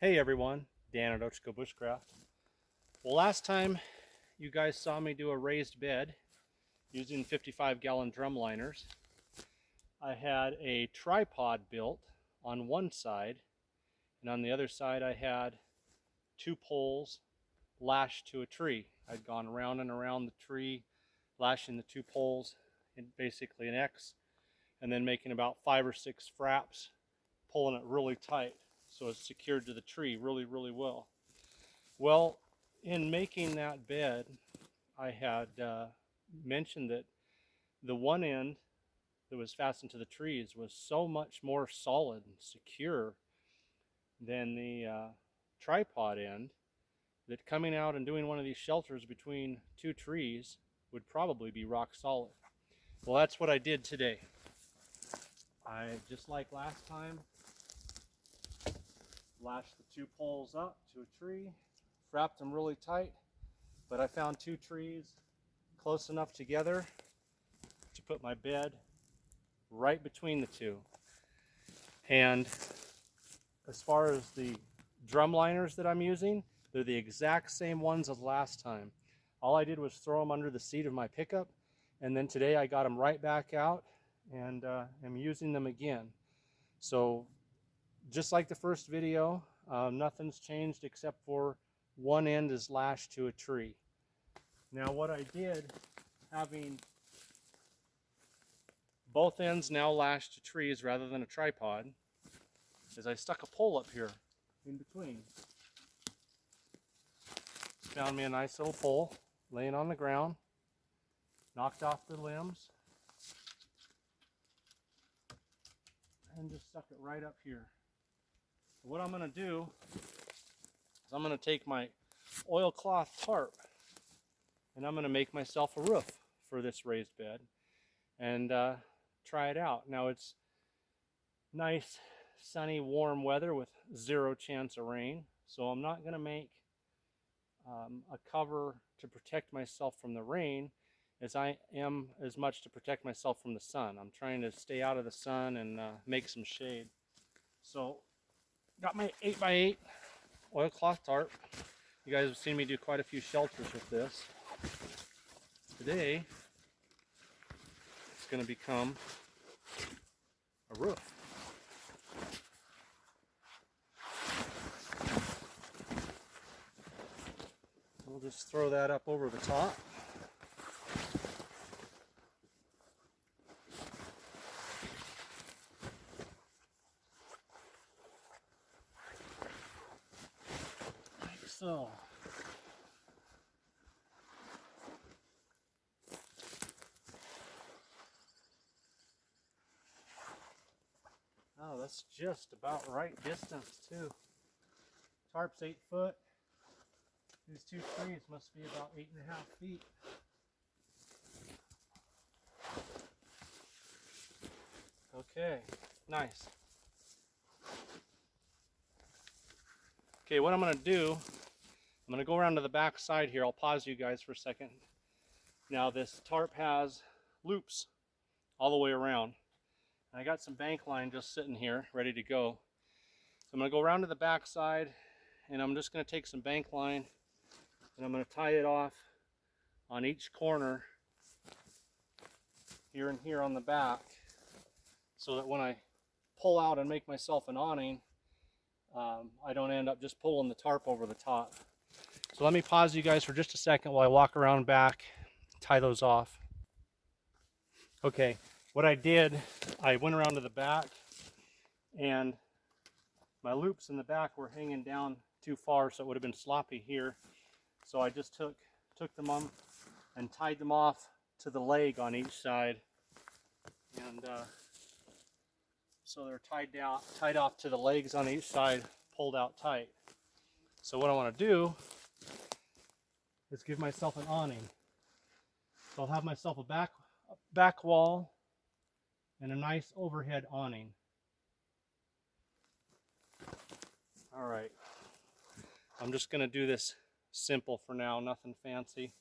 Hey everyone, Dan at Bushcraft. Well, last time you guys saw me do a raised bed using 55-gallon drumliners. I had a tripod built on one side, and on the other side I had two poles lashed to a tree. I'd gone around and around the tree, lashing the two poles in basically an X, and then making about 5 or 6 fraps, pulling it really tight so it's secured to the tree really well. Well, in making that bed, I had mentioned that the one end that was fastened to the trees was so much more solid and secure than the tripod end that coming out and doing one of these shelters between two trees would probably be rock solid. Well, that's what I did today. I, just like last time, lashed the two poles up to a tree, wrapped them really tight, but I found two trees close enough together to put my bed right between the two. And as far as the drum liners that I'm using, they're the exact same ones as last time. All I did was throw them under the seat of my pickup, and then today I got them right back out and am using them again. So just like the first video, nothing's changed except for one end is lashed to a tree. Now what I did, having both ends now lashed to trees rather than a tripod, is I stuck a pole up here in between. Found me a nice little pole laying on the ground, knocked off the limbs, and just stuck it right up here. What I'm going to do is I'm going to take my oilcloth tarp and I'm going to make myself a roof for this raised bed and try it out. Now it's nice, sunny, warm weather with 0 chance of rain, so I'm not going to make a cover to protect myself from the rain as I am as much to protect myself from the sun. I'm trying to stay out of the sun and make some shade. So got my 8x8 oilcloth tarp. You guys have seen me do quite a few shelters with this. Today it's going to become a roof. We'll just throw that up over the top. Like so. Oh, that's just about right distance too. Tarp's 8 foot. These two trees must be about 8.5 feet. Okay, nice. Okay, what I'm going to do, I'm going to go around to the back side here. I'll pause you guys for a second. Now this tarp has loops all the way around. And I got some bank line just sitting here ready to go. So I'm going to go around to the back side and I'm just going to take some bank line and I'm going to tie it off on each corner here and here on the back so that when I pull out and make myself an awning, I don't end up just pulling the tarp over the top. So let me pause you guys for just a second while I walk around back, tie those off. Okay, what I did, I went around to the back and my loops in the back were hanging down too far, so it would have been sloppy here. So I just took them on and tied them off to the leg on each side, and so they're tied off to the legs on each side, pulled out tight. So what I want to do is give myself an awning. So I'll have myself a back wall and a nice overhead awning. All right, I'm just going to do this simple for now, nothing fancy.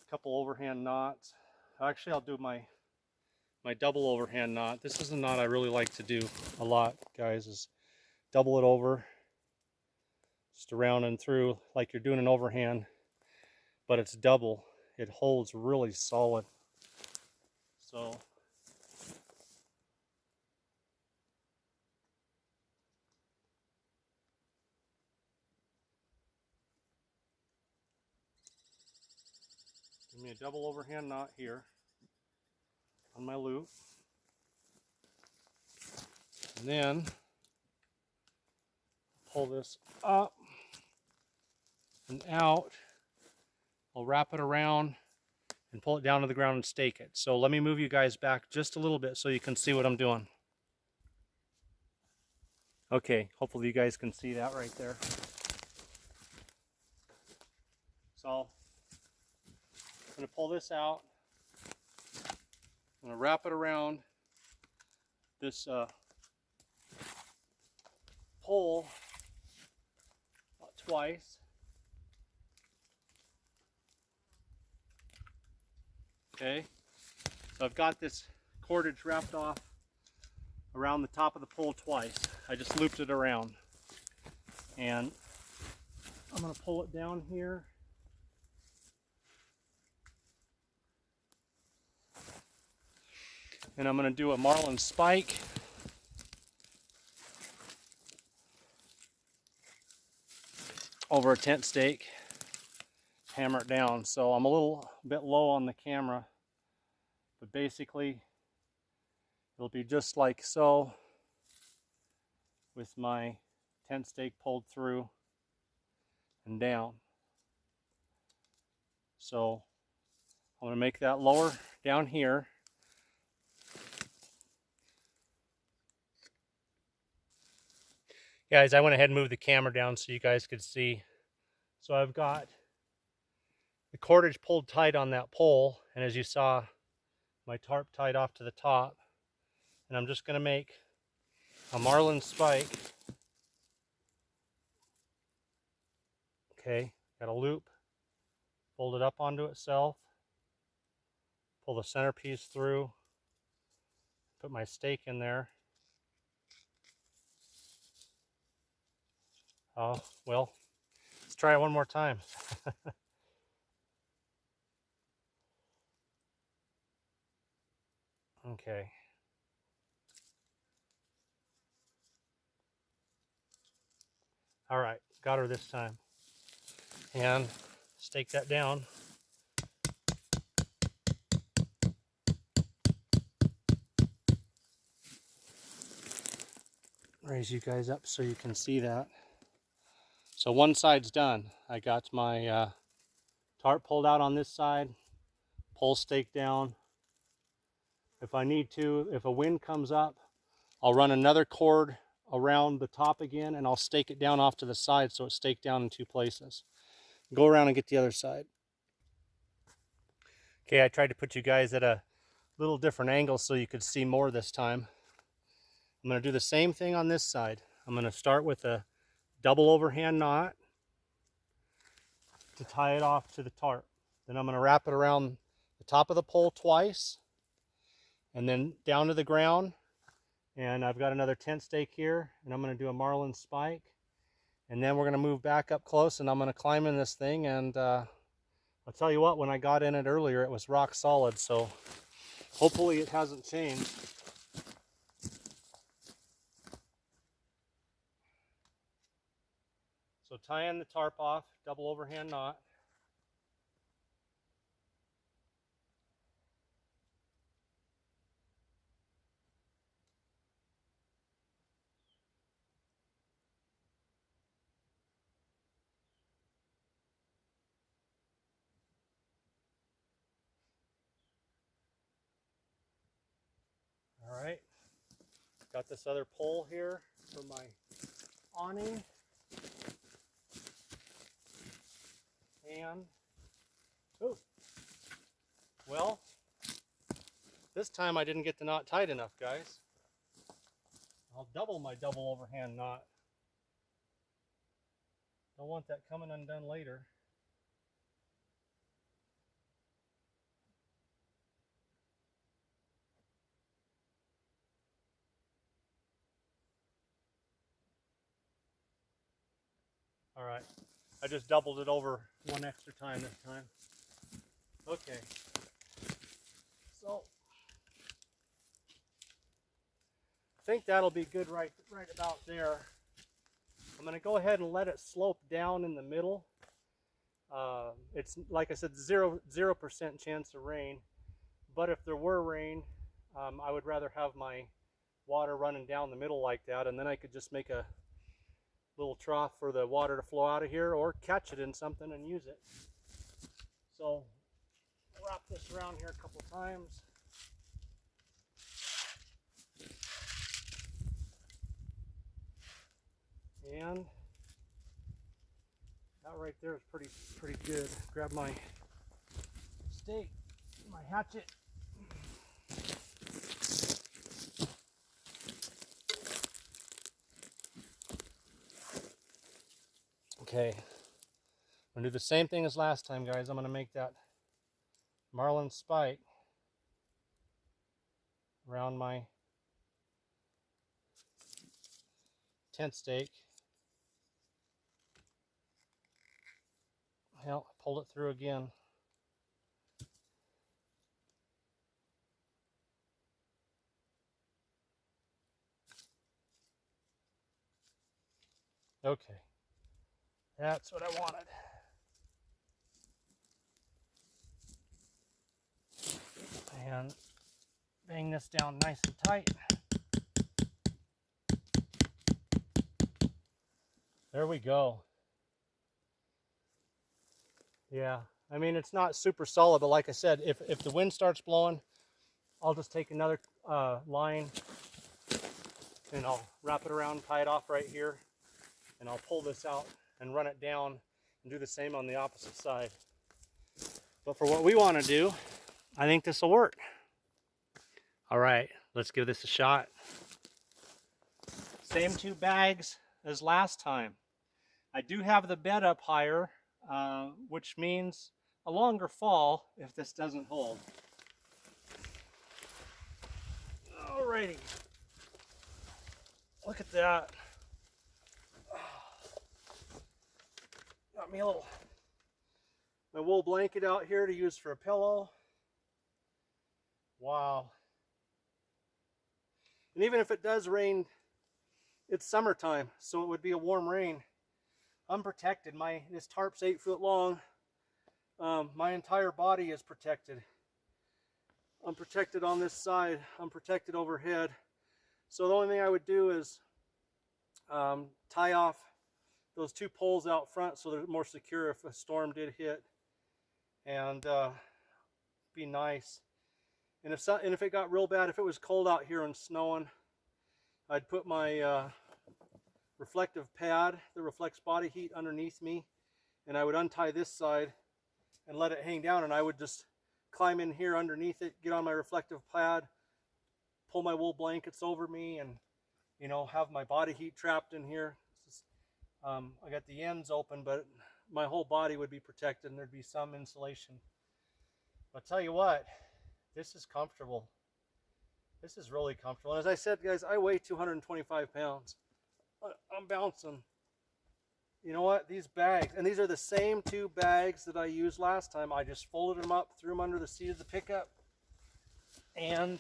A couple overhand knots. Actually, I'll do my double overhand knot. This is a knot I really like to do a lot, guys, is double it over, just around and through like you're doing an overhand, but it's double. It holds really solid. So give me a double overhand knot here on my loop. And then pull this up and out. I'll wrap it around and pull it down to the ground and stake it. So let me move you guys back just a little bit so you can see what I'm doing. Okay, hopefully you guys can see that right there. So I'm going to pull this out. I'm going to wrap it around this pole twice. Okay, so I've got this cordage wrapped off around the top of the pole twice. I just looped it around. And I'm going to pull it down here. And I'm going to do a marlin spike. Over a tent stake. Hammer it down. So I'm a little bit low on the camera. But basically, it'll be just like so, with my tent stake pulled through and down. So I'm going to make that lower down here. Guys, I went ahead and moved the camera down so you guys could see. So I've got the cordage pulled tight on that pole, and as you saw, my tarp tied off to the top. And I'm just going to make a marlin spike. Okay, got a loop, fold it up onto itself, pull the centerpiece through, put my stake in there. Oh, well, let's try it one more time. Okay. All right, got her this time. And stake that down. Raise you guys up so you can see that. So one side's done. I got my tarp pulled out on this side, pole stake down. If I need to, if a wind comes up, I'll run another cord around the top again and I'll stake it down off to the side so it's staked down in two places. Go around and get the other side. Okay, I tried to put you guys at a little different angle so you could see more this time. I'm going to do the same thing on this side. I'm going to start with a double overhand knot to tie it off to the tarp. Then I'm going to wrap it around the top of the pole twice and then down to the ground. And I've got another tent stake here, and I'm going to do a marlin spike. And then we're going to move back up close, and I'm going to climb in this thing. And I'll tell you what, when I got in it earlier, it was rock solid. So hopefully it hasn't changed. So tying the tarp off, double overhand knot. All right, got this other pole here for my awning. And, oh, well, this time I didn't get the knot tight enough, guys. I'll double my double overhand knot. Don't want that coming undone later. All right, I just doubled it over one extra time this time. Okay, so I think that'll be good right about there. I'm going to go ahead and let it slope down in the middle. It's like I said, 0% chance of rain, but if there were rain, I would rather have my water running down the middle like that, and then I could just make a little trough for the water to flow out of here, or catch it in something and use it. So wrap this around here a couple times. And that right there is pretty good. Grab my stake, my hatchet. Okay, I'm gonna do the same thing as last time, guys. I'm gonna make that marlin spike around my tent stake. Well, I pulled it through again. Okay, that's what I wanted. And bang this down nice and tight. There we go. Yeah, I mean, it's not super solid, but like I said, if the wind starts blowing, I'll just take another line and I'll wrap it around, tie it off right here, and I'll pull this out and run it down and do the same on the opposite side. But for what we want to do, I think this will work. All right, let's give this a shot. Same 2 bags as last time. I do have the bed up higher, which means a longer fall if this doesn't hold. Alrighty, look at that. Got me my wool blanket out here to use for a pillow. Wow. And even if it does rain, it's summertime, so it would be a warm rain. I'm protected. This tarp's 8 foot long. My entire body is protected. I'm protected on this side. I'm protected overhead. So the only thing I would do is tie off those 2 poles out front so they're more secure if a storm did hit, and be nice. And if it got real bad, if it was cold out here and snowing, I'd put my reflective pad that reflects body heat underneath me, and I would untie this side and let it hang down, and I would just climb in here underneath it, get on my reflective pad, pull my wool blankets over me, and have my body heat trapped in here. I got the ends open, but my whole body would be protected and there'd be some insulation. I'll tell you what, this is comfortable. This is really comfortable. And as I said, guys, I weigh 225 pounds. I'm bouncing. You know what? These bags, and these are the same 2 bags that I used last time. I just folded them up, threw them under the seat of the pickup, and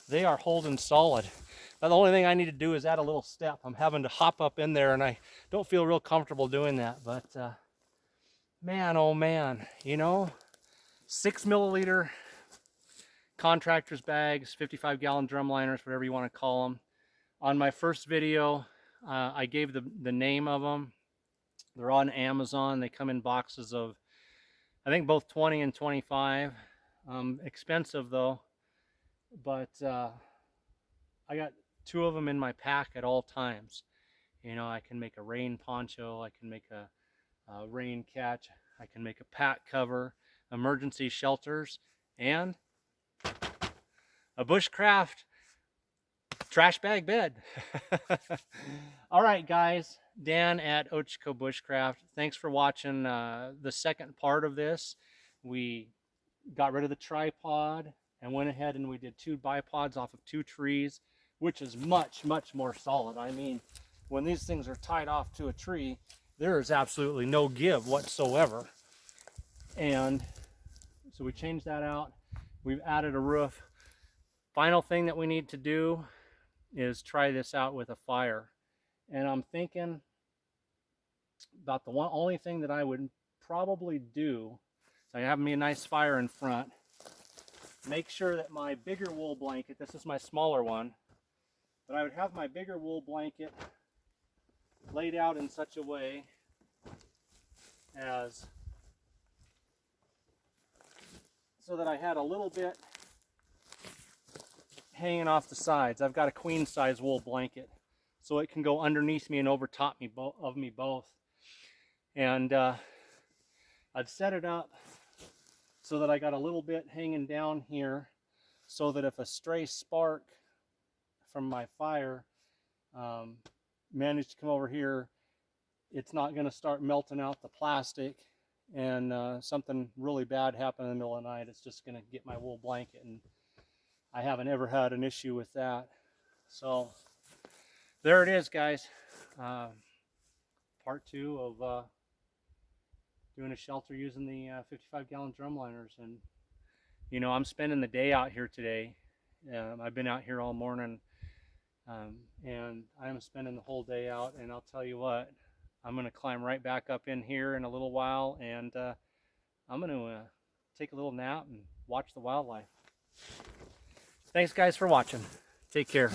they are holding solid. Now, the only thing I need to do is add a little step. I'm having to hop up in there, and I don't feel real comfortable doing that. But man, oh man, 6 milliliter contractor's bags, 55-gallon drum liners, whatever you want to call them. On my first video, I gave the name of them. They're on Amazon. They come in boxes of, I think, both 20 and 25. Expensive though, but I got 2 of them in my pack at all times. I can make a rain poncho, I can make a rain catch, I can make a pack cover, emergency shelters, and a Bushcraft trash bag bed. All right, guys, Dan at Ochiko Bushcraft. Thanks for watching the second part of this. We got rid of the tripod and went ahead and we did 2 bipods off of 2 trees. which is much, much more solid. I mean, when these things are tied off to a tree, there is absolutely no give whatsoever. And so we changed that out. We've added a roof. Final thing that we need to do is try this out with a fire. And I'm thinking about the only thing that I would probably do. So I have me a nice fire in front. Make sure that my bigger wool blanket, this is my smaller one, but I would have my bigger wool blanket laid out in such a way as so that I had a little bit hanging off the sides. I've got a queen size wool blanket, so it can go underneath me and over top me of me both. And I'd set it up so that I got a little bit hanging down here, so that if a stray spark from my fire managed to come over here, it's not going to start melting out the plastic and something really bad happen in the middle of the night. It's just going to get my wool blanket, and I haven't ever had an issue with that. So there it is, guys. Part 2 of doing a shelter using the 55-gallon drumliners. And you know, I'm spending the day out here today. I've been out here all morning, and I'm spending the whole day out. And I'll tell you what, I'm going to climb right back up in here in a little while, and I'm going to take a little nap and watch the wildlife. Thanks, guys, for watching. Take care.